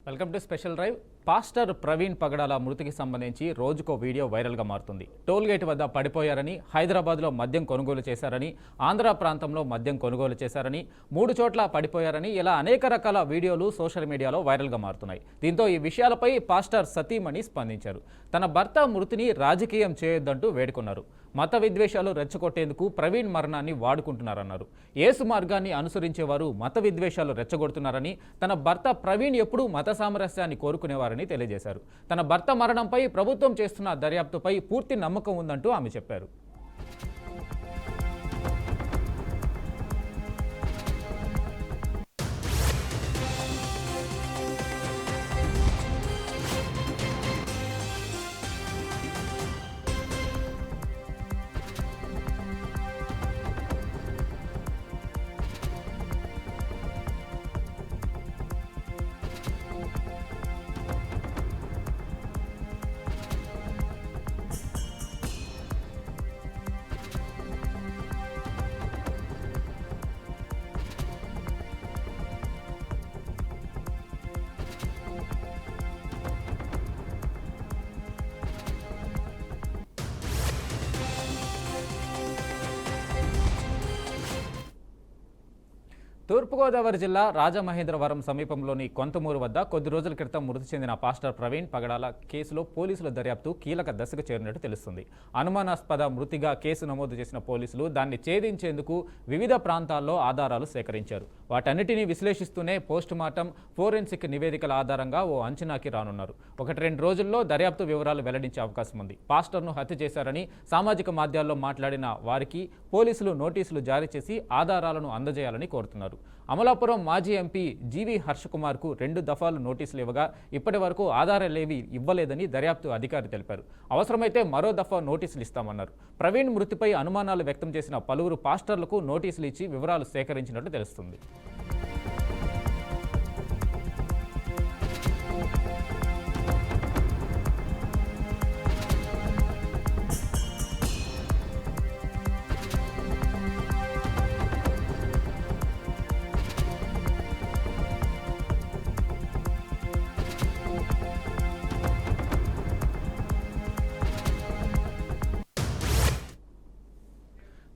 Welcome to special drive. Pastor Praveen Pagadala మృతికి సంబంధించి రోజుకో వీడియో వైరల్గా మారుతుంది. టోల్గేట్ వద్ద పడిపోయారని, హైదరాబాద్లో మద్యం కొనుగోలు చేశారని, ఆంధ్ర ప్రాంతంలో మద్యం కొనుగోలు చేశారని, 3 చోట్ల పడిపోయారని ఇలా అనేక రకాల వీడియోలు సోషల్ మీడియాలో వైరల్గా మారుతున్నాయి. దీంతో ఈ విషయాలపై పాస్టర్ సతీమణి స్పందించారు. తన భర్త మృతిని రాజకీయం చేయొద్దంటూ వేడుకున్నారు. మత విద్వేషాలు రెచ్చగొట్టేందుకు ప్రవీణ్ మరణాన్ని వాడుకుంటున్నారన్నారు. యేసు మార్గాన్ని అనుసరించేవారు మత విద్వేషాలు రెచ్చగొడుతున్నారని, తన భర్త ప్రవీణ్ ఎప్పుడూ మత సామరస్యాన్ని కోరుకునేవారని తెలియజేశారు. తన భర్త మరణంపై ప్రభుత్వం చేస్తున్న దర్యాప్తుపై పూర్తి నమ్మకం ఉందంటూ ఆమె చెప్పారు. తూర్పుగోదావరి జిల్లా రాజమహేంద్రవరం సమీపంలోని కొంతమూరు వద్ద కొద్ది రోజుల క్రితం మృతి చెందిన పాస్టర్ ప్రవీణ్ పగడాల కేసులో పోలీసుల దర్యాప్తు కీలక దశకు చేరినట్టు తెలుస్తుంది. అనుమానాస్పద మృతిగా కేసు నమోదు చేసిన పోలీసులు దాన్ని ఛేదించేందుకు వివిధ ప్రాంతాల్లో ఆధారాలు సేకరించారు. వాటన్నిటినీ విశ్లేషిస్తూనే పోస్టుమార్టం, ఫోరెన్సిక్ నివేదికల ఆధారంగా ఓ అంచనాకి రానున్నారు. 1-2 రోజుల్లో దర్యాప్తు వివరాలు వెల్లడించే అవకాశం ఉంది. పాస్టర్ను హత్య చేశారని సామాజిక మాధ్యాల్లో మాట్లాడిన వారికి పోలీసులు నోటీసులు జారీ చేసి ఆధారాలను అందజేయాలని కోరుతున్నారు. అమలాపురం మాజీ ఎంపీ జీవి హర్షకుమార్కు 2 దఫాలు నోటీసులు ఇవ్వగా ఇప్పటి వరకు ఆధారాలేవీ ఇవ్వలేదని దర్యాప్తు అధికారి తెలిపారు. అవసరమైతే మరో దఫా నోటీసులు ఇస్తామన్నారు. ప్రవీణ్ మృతిపై అనుమానాలు వ్యక్తం చేసిన పలువురు పాస్టర్లకు నోటీసులు ఇచ్చి వివరాలు సేకరించినట్టు తెలుస్తుంది.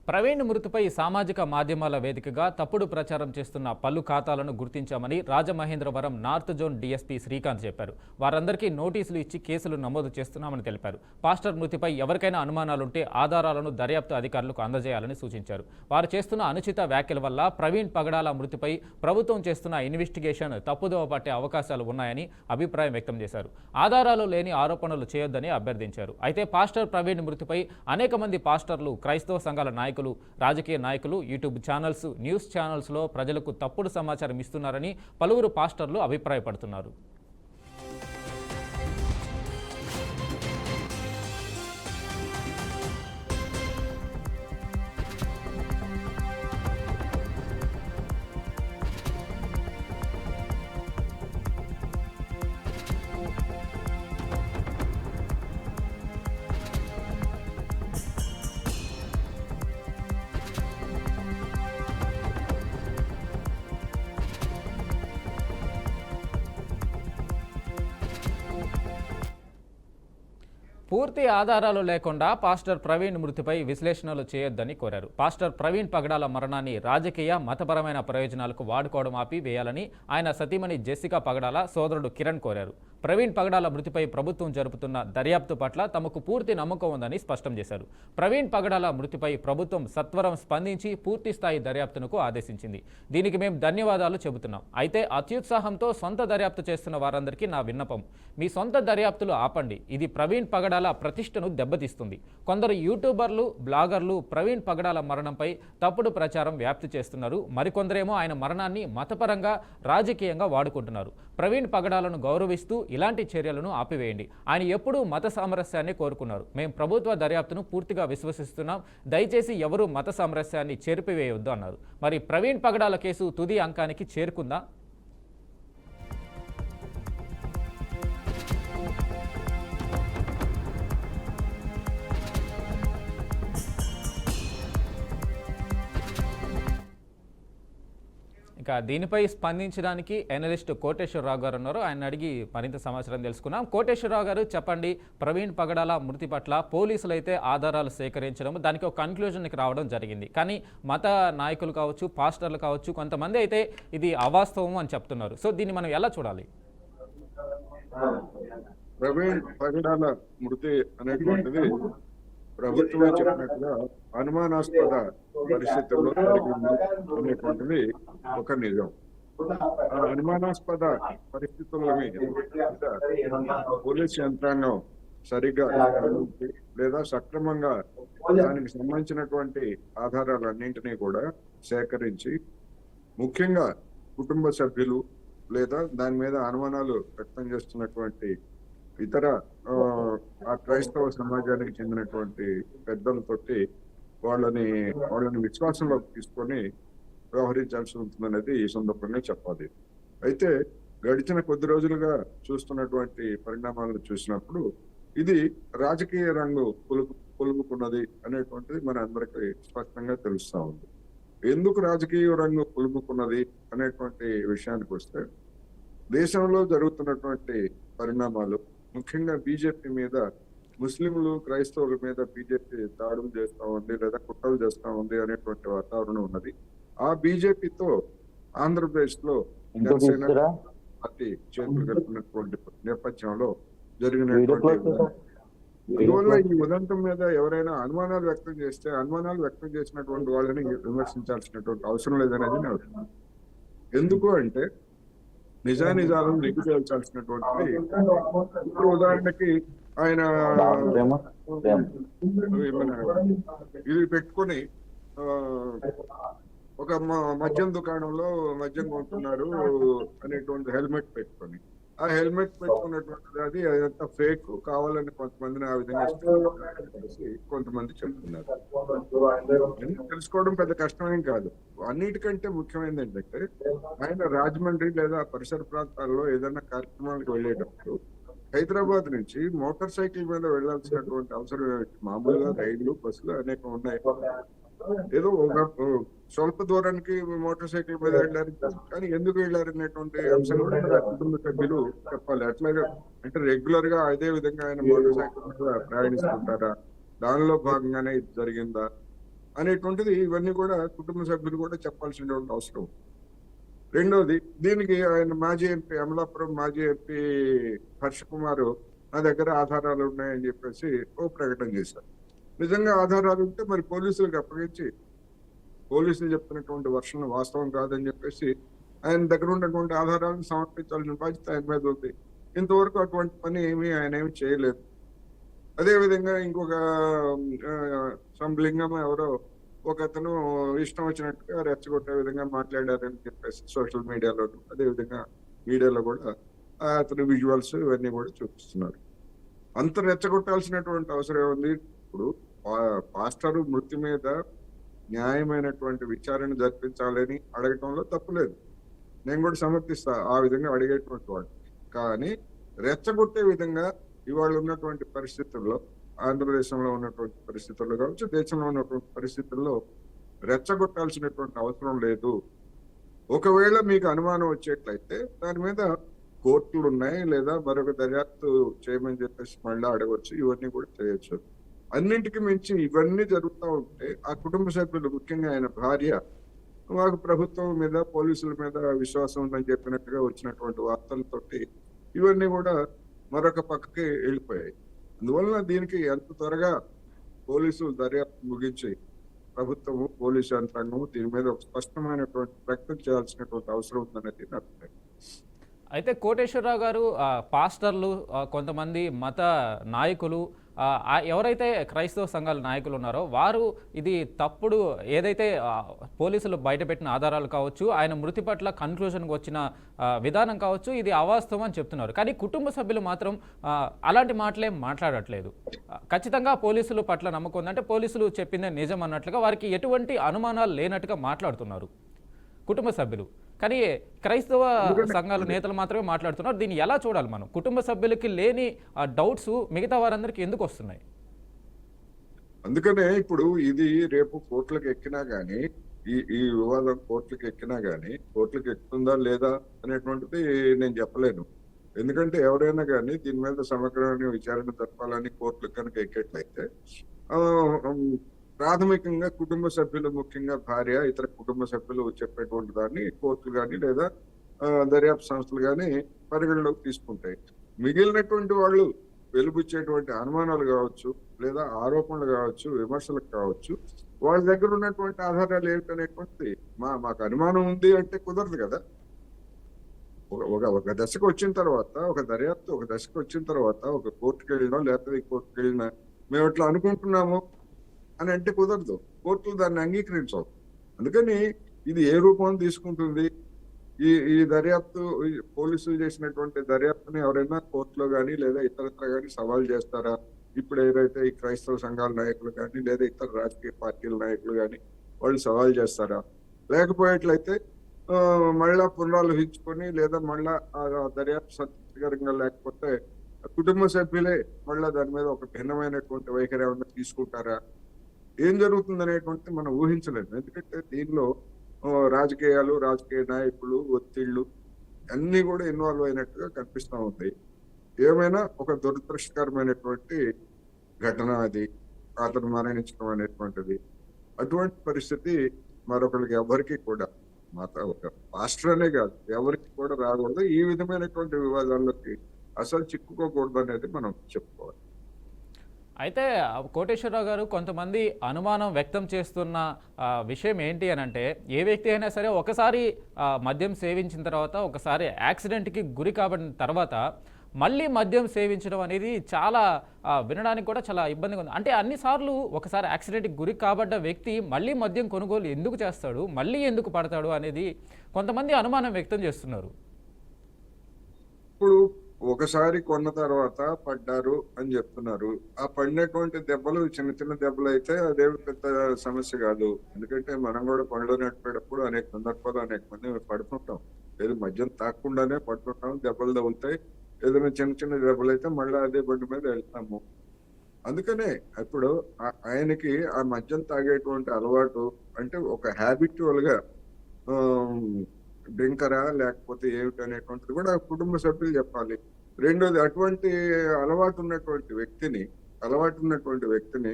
ప్రవీణ్ మృతిపై సామాజిక మాధ్యమాల వేదికగా తప్పుడు ప్రచారం చేస్తున్న పలు ఖాతాలను గుర్తించామని Rajamahendravaram north zone DSP Srikanth చెప్పారు. వారందరికీ నోటీసులు ఇచ్చి కేసులు నమోదు చేస్తున్నామని తెలిపారు. పాస్టర్ మృతిపై ఎవరికైనా అనుమానాలుంటే ఆధారాలను దర్యాప్తు అధికారులకు అందజేయాలని సూచించారు. వారు చేస్తున్న అనుచిత వ్యాఖ్యల వల్ల ప్రవీణ్ పగడాల మృతిపై ప్రభుత్వం చేస్తున్న ఇన్వెస్టిగేషన్ తప్పుదోవ పట్టే అవకాశాలు ఉన్నాయని అభిప్రాయం వ్యక్తం చేశారు. ఆధారాలు లేని ఆరోపణలు చేయొద్దని అభ్యర్థించారు. అయితే పాస్టర్ ప్రవీణ్ మృతిపై అనేక మంది పాస్టర్లు, క్రైస్తవ సంఘాల నాయకులు, రాజకీయ నాయకులు, యూట్యూబ్ ఛానల్స్, న్యూస్ ఛానల్స్లో ప్రజలకు తప్పుడు సమాచారం ఇస్తున్నారని పలువురు పాస్టర్లు అభిప్రాయపడుతున్నారు. పూర్తి ఆధారాలు లేకుండా పాస్టర్ ప్రవీణ్ మృతిపై విశ్లేషణలు చేయొద్దని కోరారు. పాస్టర్ ప్రవీణ్ పగడాల మరణాన్ని రాజకీయ, మతపరమైన ప్రయోజనాలకు వాడుకోవడం ఆపి వేయాలని ఆయన సతీమణి జెసికా పగడాల సోదరుడు కిరణ్ కోరారు. ప్రవీణ్ పగడాల మృతిపై ప్రభుత్వం జరుపుతున్న దర్యాప్తు పట్ల తమకు పూర్తి నమ్మకం ఉందని స్పష్టం చేశారు. ప్రవీణ్ పగడాల మృతిపై ప్రభుత్వం సత్వరం స్పందించి పూర్తి స్థాయి దర్యాప్తునకు ఆదేశించింది. దీనికి మేము ధన్యవాదాలు చెబుతున్నాం. అయితే అత్యుత్సాహంతో సొంత దర్యాప్తు చేస్తున్న వారందరికీ నా విన్నపం, మీ సొంత దర్యాప్తులు ఆపండి. ఇది ప్రవీణ్ పగడాల ప్రతిష్టను దెబ్బతీస్తుంది. కొందరు యూట్యూబర్లు, బ్లాగర్లు ప్రవీణ్ పగడాల మరణంపై తప్పుడు ప్రచారం వ్యాప్తి చేస్తున్నారు. మరికొందరేమో ఆయన మరణాన్ని మతపరంగా, రాజకీయంగా వాడుకుంటున్నారు. ప్రవీణ్ పగడాలను గౌరవిస్తూ ఇలాంటి చర్యలను ఆపివేయండి. ఆయన ఎప్పుడూ మత సామరస్యాన్ని కోరుకున్నారు. మేము ప్రభుత్వ దర్యాప్తును పూర్తిగా విశ్వసిస్తున్నాం. దయచేసి ఎవరూ మత సామరస్యాన్ని చెరిపివేయొద్దు అన్నారు. మరి ప్రవీణ్ పగడాల కేసు తుది అంకానికి చేరుకుందా? ఇక దీనిపై స్పందించడానికి ఎనలిస్ట్ కోటేశ్వరరావు గారు ఉన్నారు. ఆయన అడిగి మరింత సమాచారం తెలుసుకున్నాం. కోటేశ్వరరావు గారు చెప్పండి, ప్రవీణ్ పగడాల మృతి పట్ల పోలీసులు అయితే ఆధారాలు సేకరించడం, దానికి ఒక కన్క్లూజన్కి రావడం జరిగింది. కానీ మత నాయకులు కావచ్చు, పాస్టర్లు కావచ్చు, కొంతమంది అయితే ఇది అవాస్తవం అని చెప్తున్నారు. సో దీన్ని మనం ఎలా చూడాలి? ప్రవీణ్ పగడాల మృతి అనేటువంటిది ప్రభుత్వమే చెప్పినట్టుగా అనుమానాస్పద పరిస్థితుల్లో జరిగింది అనేటువంటిది ఒక నిజం. ఆ అనుమానాస్పద పరిస్థితుల మీద పోలీస్ యంత్రాంగం సరిగ్గా స్పందించి లేదా సక్రమంగా దానికి సంబంధించినటువంటి ఆధారాలన్నింటినీ కూడా సేకరించి, ముఖ్యంగా కుటుంబ సభ్యులు లేదా దాని మీద అనుమానాలు వ్యక్తం చేస్తున్నటువంటి ఇతర ఆ క్రైస్తవ సమాజానికి చెందినటువంటి పెద్దలతోటి వాళ్ళని విశ్వాసంలోకి తీసుకొని వ్యవహరించాల్సి ఉంటుందనేది ఈ సందర్భంగా చెప్పాలి. అయితే గడిచిన కొద్ది రోజులుగా చూస్తున్నటువంటి పరిణామాలను చూసినప్పుడు ఇది రాజకీయ రంగు పులుముకున్నది అనేటువంటిది మన అందరికీ స్పష్టంగా తెలుస్తా ఉంది. ఎందుకు రాజకీయ రంగు పులుముకున్నది అనేటువంటి విషయానికి వస్తే, దేశంలో జరుగుతున్నటువంటి పరిణామాలు, ముఖ్యంగా బీజేపీ మీద, ముస్లింలు క్రైస్తవుల మీద బీజేపీ దాడులు చేస్తా ఉంది లేదా కుట్రలు చేస్తా ఉంది అనేటువంటి వాతావరణం ఉన్నది. ఆ బీజేపీతో ఆంధ్రప్రదేశ్ లో జనసేన పార్టీ చేతులు కలిపినటువంటి నేపథ్యంలో జరిగినటువంటి, అందువల్ల ఈ ఉదంతం మీద ఎవరైనా అనుమానాలు వ్యక్తం చేస్తే అనుమానాలు వ్యక్తం చేసినటువంటి వాళ్ళని విమర్శించాల్సినటువంటి అవసరం లేదనేది నా అభిప్రాయం. ఎందుకు అంటే నిజానిజాలను నిగ్గు తేల్చాల్సినటువంటిది. ఇప్పుడు ఉదాహరణకి ఆయన ఇది పెట్టుకొని ఒక మద్యం దుకాణంలో మద్యం కొంటున్నారు అనేటువంటి హెల్మెట్ పెట్టుకొని, ఆ హెల్మెట్ పెట్టుకున్నటువంటిది అది అదంతా ఫేక్, కావాలని కొంతమందిని ఆ విధంగా కొంతమంది చెప్తున్నారు. తెలుసుకోవడం పెద్ద కష్టమేం కాదు. అన్నిటికంటే ముఖ్యమైనది ఏంటంటే, ఆయన రాజమండ్రి లేదా పరిసర ప్రాంతాల్లో ఏదైనా కార్యక్రమాలకు వెళ్ళేటప్పుడు హైదరాబాద్ నుంచి మోటార్ సైకిల్ మీద వెళ్లాల్సినటువంటి అవసరం ఏమిటి? మామూలుగా రైళ్లు, బస్సులు అనేకం ఉన్నాయి. ఏదో ఒక స్వల్ప దూరానికి మోటార్ సైకిల్ మీద వెళ్ళారు, కానీ ఎందుకు వెళ్ళారు అనేటువంటి అంశం కూడా కుటుంబ సభ్యులు చెప్పాలి. అట్లాగే అంటే రెగ్యులర్ గా అదే విధంగా ఆయన మోటార్ సైకిల్ మీద ప్రయాణిస్తుంటారా, దానిలో భాగంగానే ఇది జరిగిందా అనేటువంటిది ఇవన్నీ కూడా కుటుంబ సభ్యులు కూడా చెప్పాల్సినటువంటి అవసరం. రెండోది, దీనికి ఆయన మాజీ ఎంపీ, అమలాపురం మాజీ ఎంపీ హర్ష కుమార్ నా దగ్గర ఆధారాలు ఉన్నాయని చెప్పేసి ఓ ప్రకటన చేశారు. నిజంగా ఆధారాలు ఉంటే మరి పోలీసులకు అప్పగించి, పోలీసులు చెప్తున్నటువంటి వర్షం వాస్తవం కాదని చెప్పేసి ఆయన దగ్గర ఉన్నటువంటి ఆధారాలను సమర్పించాల్సిన బాధ్యత ఆయన మీద ఉంది. ఇంతవరకు అటువంటి పని ఆయన ఏమి చేయలేదు. అదేవిధంగా ఇంకొక సంలింగం ఎవరో ఒక అతను ఇష్టం వచ్చినట్టుగా రెచ్చగొట్టే విధంగా మాట్లాడారని చెప్పేసి సోషల్ మీడియాలో, అదేవిధంగా మీడియాలో కూడా అతని విజువల్స్ ఇవన్నీ కూడా చూపిస్తున్నారు. అంత రెచ్చగొట్టాల్సినటువంటి అవసరం ఉంది. ఇప్పుడు పాస్టర్ మృతి మీద న్యాయమైనటువంటి విచారణ జరిపించాలని అడగటంలో తప్పులేదు, నేను కూడా సమర్థిస్తా ఆ విధంగా అడిగేటువంటి వాడు. కానీ రెచ్చగొట్టే విధంగా ఇవాళ ఉన్నటువంటి పరిస్థితుల్లో, ఆంధ్రదేశంలో ఉన్నటువంటి పరిస్థితుల్లో కావచ్చు, దేశంలో ఉన్నటువంటి పరిస్థితుల్లో రెచ్చగొట్టాల్సినటువంటి అవసరం లేదు. ఒకవేళ మీకు అనుమానం వచ్చేట్లయితే దాని మీద కోర్టులు ఉన్నాయి, లేదా మరొక దర్యాప్తు చేయమని చెప్పేసి మళ్ళీ అడగవచ్చు, ఇవన్నీ కూడా చేయొచ్చు. అన్నింటికి మించి ఇవన్నీ జరుగుతూ ఉంటే ఆ కుటుంబ సభ్యులు, ముఖ్యంగా ఆయన భార్య, మాకు ప్రభుత్వం మీద, పోలీసుల మీద విశ్వాసం ఉందని చెప్పినట్టుగా వచ్చినటువంటి వార్తలతోటి ఇవన్నీ కూడా మరొక పక్కకి వెళ్ళిపోయాయి. అందువలన దీనికి ఎంత త్వరగా పోలీసులు దర్యాప్తు ముగించి ప్రభుత్వము, పోలీసు యంత్రాంగము దీని మీద ఒక స్పష్టమైనటువంటి ప్రకటన చేయాల్సినటువంటి అవసరం ఉందనేది నా అభిప్రాయం. అయితే కోటేశ్వరరావు గారు, పాస్టర్లు, కొంతమంది మత నాయకులు, ఎవరైతే క్రైస్తవ సంఘాల నాయకులు ఉన్నారో వారు ఇది తప్పుడు, ఏదైతే పోలీసులు బయటపెట్టిన ఆధారాలు కావచ్చు, ఆయన మృతి పట్ల కన్క్లూజన్కి వచ్చిన విధానం కావచ్చు, ఇది అవాస్తవం అని చెప్తున్నారు. కానీ కుటుంబ సభ్యులు మాత్రం అలాంటి మాటలేం మాట్లాడట్లేదు. ఖచ్చితంగా పోలీసుల పట్ల నమ్మకం ఉందంటే పోలీసులు చెప్పిందే నిజం అన్నట్లుగా వారికి ఎటువంటి అనుమానాలు లేనట్టుగా మాట్లాడుతున్నారు కుటుంబ సభ్యులు. కానీ క్రైస్తవ సంఘాల నేతలు మాత్రమే మాట్లాడుతున్నారు. దీన్ని ఎలా చూడాలి మనం? కుటుంబ సభ్యులకి లేని డౌట్స్ మిగతా వారందరికీ ఎందుకు వస్తున్నాయి? అందుకనే ఇప్పుడు ఇది రేపు కోర్టులకు ఎక్కినా గానీ ఈ వివాదం కోర్టులకు ఎక్కినా గానీ కోర్టులకు ఎక్కుతుందా లేదా అనేటువంటిది నేను చెప్పలేను. ఎందుకంటే ఎవరైనా గానీ దీని మీద సమగ్రమైన విచారణ జరపాలని కోర్టులకు కనుక ఎక్కేట్లయితే హ్మ్, ప్రాథమికంగా కుటుంబ సభ్యులు, ముఖ్యంగా భార్య, ఇతర కుటుంబ సభ్యులు చెప్పేటువంటి దాన్ని కోర్టులు గానీ లేదా దర్యాప్తు సంస్థలు గానీ పరిగణలోకి తీసుకుంటాయి. మిగిలినటువంటి వాళ్ళు వెలిబుచ్చేటువంటి అనుమానాలు గావచ్చు, లేదా ఆరోపణలు గావచ్చు, విమర్శలకు కావచ్చు, వాళ్ళ దగ్గర ఉన్నటువంటి ఆధారాలు ఏమిటనేటువంటిది మాకు అనుమానం ఉంది అంటే కుదరదు కదా! ఒక దశకు వచ్చిన తర్వాత, ఒక దర్యాప్తు ఒక దశకు వచ్చిన తర్వాత, ఒక కోర్టుకెళ్ళినో లేకపోతే ఈ కోర్టుకెళ్ళినా మేము ఇట్లా అనుకుంటున్నాము అని అంటే కుదరదు. కోర్టులు దాన్ని అంగీకరించవు. అందుకని ఇది ఏ రూపం తీసుకుంటుంది, ఈ దర్యాప్తు ఈ పోలీసులు చేసినటువంటి దర్యాప్తుని ఎవరైనా కోర్టులో గానీ లేదా ఇతరత్రా గానీ సవాల్ చేస్తారా? ఇప్పుడు ఏదైతే ఈ క్రైస్తవ సంఘాల నాయకులు గానీ లేదా ఇతర రాజకీయ పార్టీల నాయకులు గానీ వాళ్ళు సవాల్ చేస్తారా? లేకపోయేట్లయితే మళ్ళా పునరాలోచించుకొని లేదా మళ్ళా దర్యాప్తు సంతృప్తికరంగా లేకపోతే కుటుంబ సభ్యులే మళ్ళా దాని మీద ఒక భిన్నమైనటువంటి వైఖరి ఏమన్నా తీసుకుంటారా? ఏం జరుగుతుందనేటువంటిది మనం ఊహించలేము. ఎందుకంటే దీనిలో రాజకీయాలు, రాజకీయ నాయకులు, ఒత్తిళ్లు అన్నీ కూడా ఇన్వాల్వ్ అయినట్టుగా కనిపిస్తా ఉంది. ఏమైనా ఒక దురదృష్టకరమైనటువంటి ఘటన అది. అతను మరణించడం అనేటువంటిది. అటువంటి పరిస్థితి మరొకరికి ఎవరికీ కూడా ఒక పాస్టర్ అనే కాదు, ఎవరికి కూడా రాకూడదు. ఈ విధమైనటువంటి వివాదాల్లోకి అసలు చిక్కుకోకూడదు అనేది మనం చెప్పుకోవాలి. అయితే కోటేశ్వరరావు గారు, కొంతమంది అనుమానం వ్యక్తం చేస్తున్న విషయం ఏంటి అనంటే, ఏ వ్యక్తి అయినా సరే ఒకసారి మద్యం సేవించిన తర్వాత, ఒకసారి యాక్సిడెంట్కి గురి కాబడిన తర్వాత మళ్ళీ మద్యం సేవించడం అనేది చాలా వినడానికి కూడా చాలా ఇబ్బందిగా ఉంది. అంటే అన్నిసార్లు ఒకసారి యాక్సిడెంట్కి గురి కాబడ్డ వ్యక్తి మళ్ళీ మద్యం కొనుగోలు ఎందుకు చేస్తాడు, మళ్ళీ ఎందుకు పడతాడు అనేది కొంతమంది అనుమానం వ్యక్తం చేస్తున్నారు. ఇప్పుడు ఒకసారి కొన్న తర్వాత పడ్డారు అని చెప్తున్నారు. ఆ పడినటువంటి దెబ్బలు చిన్న చిన్న దెబ్బలు అయితే అదేమి పెద్ద సమస్య కాదు. ఎందుకంటే మనం కూడా బండ్లో నడిపేటప్పుడు అనేక సందర్భాలు అనేక మంది పడుతుంటాం. లేదు మద్యం తాగకుండానే పడుతుంటాం, దెబ్బలు తగులుతాయి. ఏదైనా చిన్న చిన్న దెబ్బలు అయితే మళ్ళీ అదే బండి మీద వెళ్తాము. అందుకనే ఇప్పుడు ఆయనకి ఆ మద్యం తాగేటువంటి అలవాటు అంటే ఒక హ్యాబిచువల్ గా డ్రింకరా లేకపోతే ఏమిటి అనేటువంటిది కూడా కుటుంబ సభ్యులు చెప్పాలి. రెండోది అటువంటి అలవాటు ఉన్నటువంటి వ్యక్తిని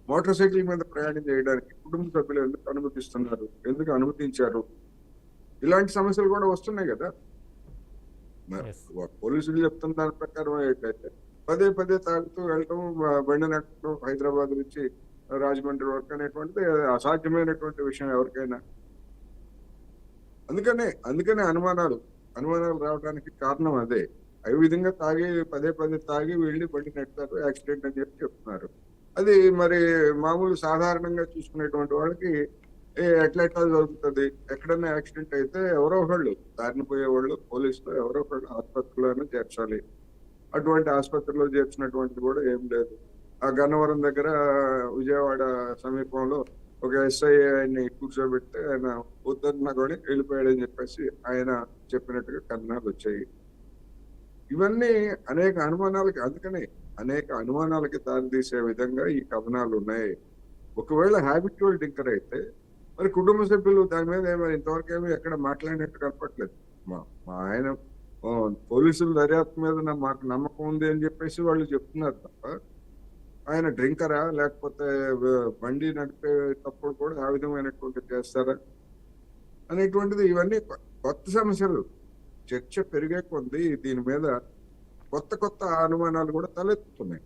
మోటార్ సైకిల్ మీద ప్రయాణం చేయడానికి కుటుంబ సభ్యులు ఎందుకు అనుమతిస్తున్నారు, ఎందుకు అనుమతించారు? ఇలాంటి సమస్యలు కూడా వస్తున్నాయి కదా. పోలీసులు చెప్తున్న దాని ప్రకారం ఏంటంటే పదే పదే తాగుతూ వెళ్ళటం, బండి నడపడం హైదరాబాద్ నుంచి రాజమండ్రి వరకు అనేటువంటిది అసాధ్యమైనటువంటి విషయం ఎవరికైనా. అందుకనే అనుమానాలు రావడానికి కారణం అదే. ఈ విధంగా పదే పదే తాగి వెళ్ళి బండి నడుపుతారు, యాక్సిడెంట్ అని చెప్తున్నారు. అది మరి మామూలు సాధారణంగా చూసుకునేటువంటి వాళ్ళకి ఎట్లా జరుగుతుంది. ఎక్కడన్నా యాక్సిడెంట్ అయితే ఎవరో ఒకళ్ళు దారిని పోయేవాళ్ళు, పోలీసులు ఎవరో ఒకళ్ళు ఆసుపత్రిలోనే చేర్చాలి. అటువంటి ఆసుపత్రిలో చేర్చినటువంటిది కూడా ఏం లేదు. ఆ గన్నవరం దగ్గర విజయవాడ సమీపంలో ఒక ఎస్ఐ ఆయన్ని కూర్చోబెడితే ఆయన వద్దన్నా కూడా వెళ్ళిపోయాడని చెప్పేసి ఆయన చెప్పినట్టుగా కథనాలు వచ్చాయి. ఇవన్నీ అనేక అనుమానాలకి దారితీసే విధంగా ఈ కథనాలు ఉన్నాయి. ఒకవేళ హ్యాబిచువల్ డ్రింకర్ అయితే మరి కుటుంబ సభ్యులు దాని మీద ఇంతవరకు ఏమీ ఎక్కడ మాట్లాడినట్టు కనపట్లేదు. మా ఆయన పోలీసుల దర్యాప్తు మీద మాకు నమ్మకం ఉంది అని చెప్పేసి వాళ్ళు చెప్తున్నారు తప్ప ఆయన డ్రింకరా లేకపోతే బండి నడిపేటప్పుడు కూడా ఆ విధమైనటువంటి చేస్తారా అనేటువంటిది ఇవన్నీ కొత్త సమస్యలు. చర్చ పెరిగే కొద్దీ దీని మీద కొత్త అనుమానాలు కూడా తలెత్తుతున్నాయి.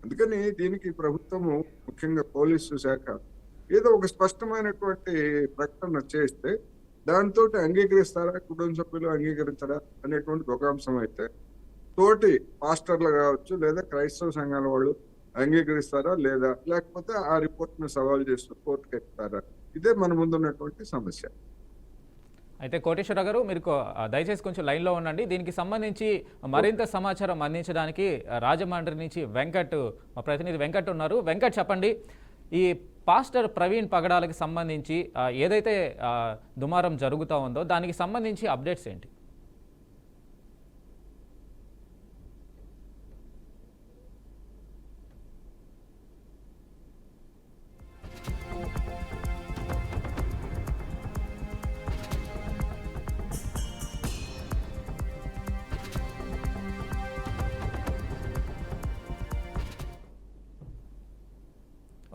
అందుకని దీనికి ప్రభుత్వము, ముఖ్యంగా పోలీసు శాఖ ఏదో ఒక స్పష్టమైనటువంటి ప్రకటన చేస్తే దాంతో అంగీకరిస్తారా, కుటుంబ సభ్యులు అంగీకరించరా అనేటువంటి ఒక అంశం అయితే, తోటి పాస్టర్లు కావచ్చు లేదా క్రైస్తవ సంఘాల వాళ్ళు అంగీకరిస్తారా లేదా, లేకపోతే ఆ రిపోర్ట్ ని సవాల్ చేస్తూ కోర్టుకు ఎక్కుతారా? ఇదే మన ముందున్నటువంటి సమస్య. అయితే కోటేశ్వరరావు గారు, మీరు దయచేసి కొంచెం లైన్లో ఉండండి. దీనికి సంబంధించి మరింత సమాచారం అందించడానికి రాజమండ్రి నుంచి మా ప్రతినిధి వెంకట్ ఉన్నారు. వెంకట్, చెప్పండి, ఈ పాస్టర్ ప్రవీణ్ పగడాలకి సంబంధించి ఏదైతే దుమారం జరుగుతూ ఉందో దానికి సంబంధించి అప్డేట్స్ ఏంటి?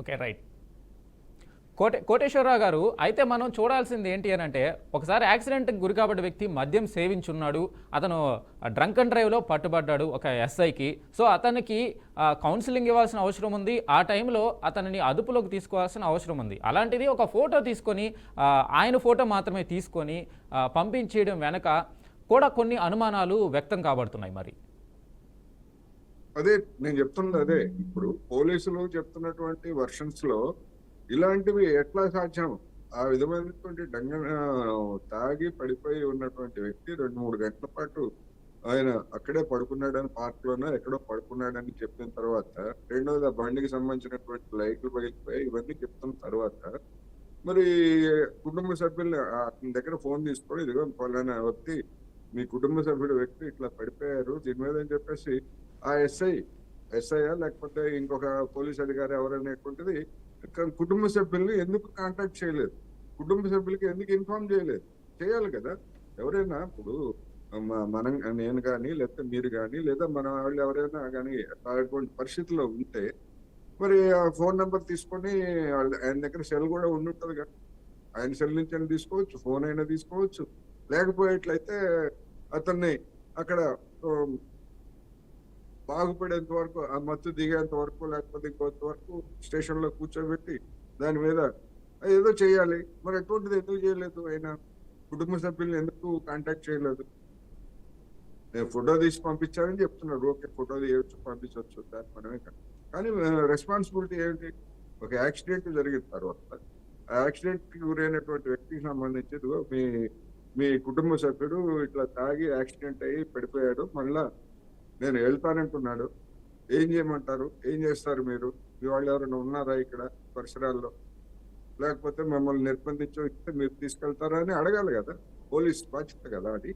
Okay, right. కోటేశ్వరరావు గారు, అయితే మనం చూడాల్సింది ఏంటి అని అంటే, ఒకసారి యాక్సిడెంట్కి గురి కాబట్టి వ్యక్తి మద్యం సేవించున్నాడు, అతను డ్రంక్ అండ్ డ్రైవ్లో పట్టుబడ్డాడు ఒక ఎస్ఐకి. సో అతనికి కౌన్సిలింగ్ ఇవ్వాల్సిన అవసరం ఉంది, ఆ టైంలో అతనిని అదుపులోకి తీసుకోవాల్సిన అవసరం ఉంది. అలాంటిది ఒక ఫోటో తీసుకొని ఆయన ఫోటో మాత్రమే తీసుకొని పంపించేయడం వెనక కూడా కొన్ని అనుమానాలు వ్యక్తం కాబడుతున్నాయి. మరి అదే నేను చెప్తున్నది అదే. ఇప్పుడు పోలీసులు చెప్తున్నటువంటి వర్షన్స్ లో ఇలాంటివి ఎట్లా సాధ్యం? ఆ విధమైనటువంటి తాగి పడిపోయి ఉన్నటువంటి వ్యక్తి 2-3 గంటల పాటు ఆయన అక్కడే పడుకున్నాడని, పార్క్ లోనే ఎక్కడో పడుకున్నాడని చెప్పిన తర్వాత, రెండోది ఆ బండికి సంబంధించినటువంటి లైట్లు పగిలిపోయి ఇవన్నీ చెప్తున్న తర్వాత, మరి కుటుంబ సభ్యుల్ని అతని దగ్గర ఫోన్ తీసుకొని, ఇదిగో పలానా వ్యక్తి మీ కుటుంబ సభ్యుడు వ్యక్తి ఇట్లా పడిపోయారు దీని మీద అని చెప్పేసి ఆ ఎస్ఐయా లేకపోతే ఇంకొక పోలీస్ అధికారి ఎవరనేటువంటిది కుటుంబ సభ్యుల్ని ఎందుకు కాంటాక్ట్ చేయలేదు? కుటుంబ సభ్యులకి ఎందుకు ఇన్ఫార్మ్ చేయలేదు? చేయాలి కదా. ఎవరైనా ఇప్పుడు మనం, నేను కానీ లేకపోతే మీరు కానీ లేదా మన వాళ్ళు ఎవరైనా కానీ అటువంటి పరిస్థితుల్లో ఉంటే మరి ఆ ఫోన్ నెంబర్ తీసుకొని ఆయన దగ్గర సెల్ కూడా ఉండుంటది కదా, ఆయన సెల్ నుంచి అయినా తీసుకోవచ్చు, ఫోన్ అయినా తీసుకోవచ్చు. లేకపోయేట్లయితే అతన్ని అక్కడ బాగుపడేంత వరకు, ఆ మత్తు దిగేంత వరకు లేకపోతే ఇంకొంత వరకు స్టేషన్ లో కూర్చోబెట్టి దాని మీద ఏదో చేయాలి. మరి ఎటువంటిది ఎందుకు చేయలేదు? ఆయన కుటుంబ సభ్యుల్ని ఎందుకు కాంటాక్ట్ చేయలేదు? నేను ఫోటో తీసి పంపించానని చెప్తున్నాడు, ఓకే ఫోటో తీయవచ్చు, పంపించవచ్చు, దాని మనమే కాదు. కానీ రెస్పాన్సిబిలిటీ ఏంటి? ఒక యాక్సిడెంట్ జరిగిన తర్వాత ఆ యాక్సిడెంట్ కి గురైనటువంటి వ్యక్తికి సంబంధించి మీ కుటుంబ సభ్యుడు ఇట్లా తాగి యాక్సిడెంట్ అయ్యి పడిపోయాడు, మళ్ళా నేను వెళ్తానంటున్నాడు, ఏం చేయమంటారు? ఏం చేస్తారు మీరు? మీ వాళ్ళు ఎవరైనా ఉన్నారా ఇక్కడ పరిసరాల్లో? లేకపోతే మిమ్మల్ని నిర్బంధించో ఇస్తే మీరు తీసుకెళ్తారా అని అడగాలి కదా, పోలీస్ బాధ్యత కదా అది.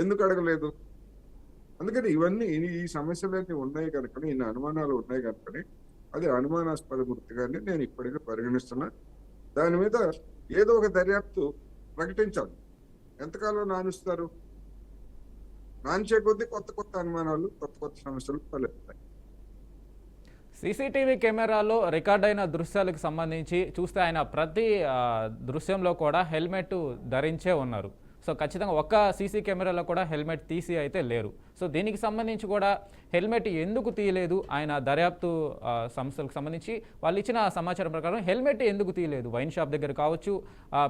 ఎందుకు అడగలేదు? అందుకని ఇవన్నీ ఈ సమస్యలన్నీ ఉన్నాయి కనుకనే, ఇన్ని అనుమానాలు ఉన్నాయి కనుకనే అది అనుమానాస్పద వృత్తిగానే నేను ఇప్పటికీ పరిగణిస్తున్నా. దాని మీద ఏదో ఒక దర్యాప్తు ప్రకటించాలి. ఎంతకాలం నానుస్తారు? నాంచే కొద్దీ కొత్త కొత్త అనుమానాలు, కొత్త కొత్త సమస్యలు తలెత్తాయి. సీసీటీవీ కెమెరాలో రికార్డ్ అయిన దృశ్యాలకు సంబంధించి చూస్తే ఆయన ప్రతి దృశ్యంలో కూడా హెల్మెట్ ధరించే ఉన్నారు. సో ఖచ్చితంగా ఒక్క సీసీ కెమెరాలో కూడా హెల్మెట్ తీసి అయితే లేరు. సో దీనికి సంబంధించి కూడా హెల్మెట్ ఎందుకు తీయలేదు? ఆయన దర్యాప్తు సంస్థలకు సంబంధించి వాళ్ళు ఇచ్చిన సమాచారం ప్రకారం హెల్మెట్ ఎందుకు తీయలేదు? వైన్ షాప్ దగ్గర కావచ్చు,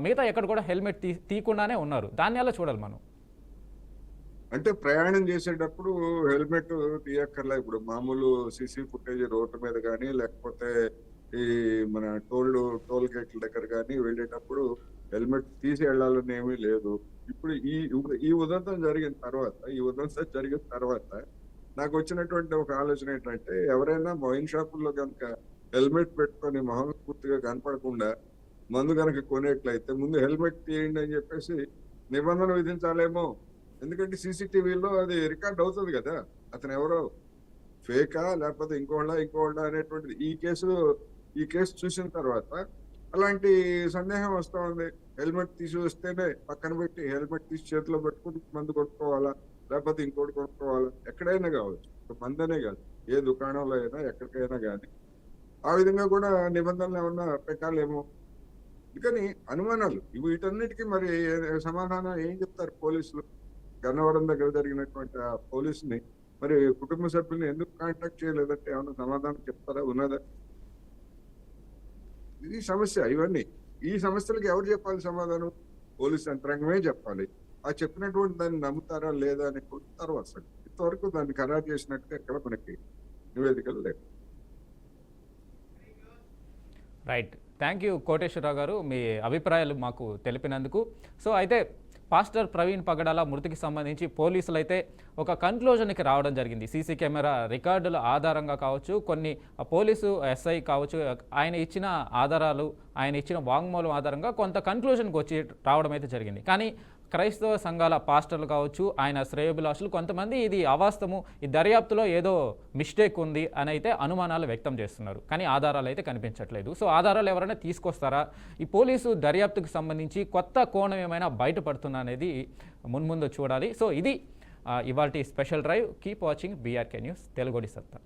మిగతా ఎక్కడ కూడా హెల్మెట్ తీయకుండానే ఉన్నారు. దాన్ని ఎలా చూడాలి మనం? అంటే ప్రయాణం చేసేటప్పుడు హెల్మెట్ తీయక్కర్లా. ఇప్పుడు మామూలు సీసీ ఫుటేజ్ రోడ్డు మీద కానీ లేకపోతే ఈ మన టోల్ గేట్ల దగ్గర కానీ వెళ్ళేటప్పుడు హెల్మెట్ తీసి వెళ్ళాలని ఏమీ లేదు. ఇప్పుడు ఈ ఉదంతం జరిగిన తర్వాత నాకు వచ్చినటువంటి ఒక ఆలోచన ఏంటంటే, ఎవరైనా వైన్ షాపుల్లో కనుక హెల్మెట్ పెట్టుకొని మొహం పూర్తిగా కనపడకుండా మందు కనుక కొనేట్లయితే ముందు హెల్మెట్ తీయండి అని చెప్పేసి నిబంధన విధించాలేమో. ఎందుకంటే సీసీటీవీలో అది రికార్డ్ అవుతుంది కదా, అతను ఎవరో ఫేకా లేకపోతే ఇంకోళ్ళ అనేటువంటిది. ఈ కేసు చూసిన తర్వాత అలాంటి సందేహం వస్తా ఉంది. హెల్మెట్ తీసి వస్తేనే పక్కన పెట్టి హెల్మెట్ తీసి చేతిలో పెట్టుకుని మందు కొట్టుకోవాలా లేకపోతే ఇంకోటి కొట్టుకోవాలా? ఎక్కడైనా కావచ్చు, మందనే కాదు, ఏ దుకాణంలో అయినా ఎక్కడికైనా కానీ ఆ విధంగా కూడా నిబంధనలు ఏమన్నా పెట్టాలేమో. అందుకని అనుమానాలు వీటన్నిటికీ మరి సమాధానం ఏం చెప్తారు పోలీసులు? గన్నవరం దగ్గర జరిగినటువంటి ఆ పోలీసుని మరి కుటుంబ సభ్యుల్ని ఎందుకు కాంటాక్ట్ చేయలేదంటే ఏమన్నా సమాధానం చెప్తారా? ఉన్నదా? ఇది సమస్య. ఈ సమస్యలకు ఎవరు చెప్పాలి సమాధానం? పోలీస్ యంత్రాంగమే చెప్పాలి. ఆ చెప్పినటువంటి దాన్ని నమ్ముతారా లేదా అని తర్వాత ఇంతవరకు దాన్ని ఖరారు చేసినట్టుగా ఎక్కడ మనకి నివేదికలు లేవు. రైట్, థ్యాంక్ యూ కోటేశ్వరరావు గారు, మీ అభిప్రాయాలు మాకు తెలిపినందుకు. సో అయితే పాస్టర్ ప్రవీణ్ పగడాల మృతికి సంబంధించి పోలీసులు అయితే ఒక కన్క్లూజన్కి రావడం జరిగింది. సీసీ కెమెరా రికార్డుల ఆధారంగా కావచ్చు, కొన్ని పోలీసు ఎస్ఐ కావచ్చు, ఆయన ఇచ్చిన ఆధారాలు, ఆయన ఇచ్చిన వాంగ్మూలం ఆధారంగా కొంత కన్క్లూజన్కి వచ్చి రావడం అయితే జరిగింది. కానీ క్రైస్తవ సంఘాల పాస్టర్లు కావచ్చు, ఆయన శ్రేయోభిలాషులు కొంతమంది ఇది అవాస్తవము, ఈ దర్యాప్తులో ఏదో మిస్టేక్ ఉంది అని అయితే అనుమానాలు వ్యక్తం చేస్తున్నారు. కానీ ఆధారాలు అయితే కనిపించట్లేదు. సో ఆధారాలు ఎవరైనా తీసుకొస్తారా? ఈ పోలీసు దర్యాప్తుకు సంబంధించి కొత్త కోణం ఏమైనా బయటపడుతుందా అనేది మున్ముందు చూడాలి. సో ఇది ఇవాల్టి special drive. Keep watching BRK news తెలుగుడి సత్తా.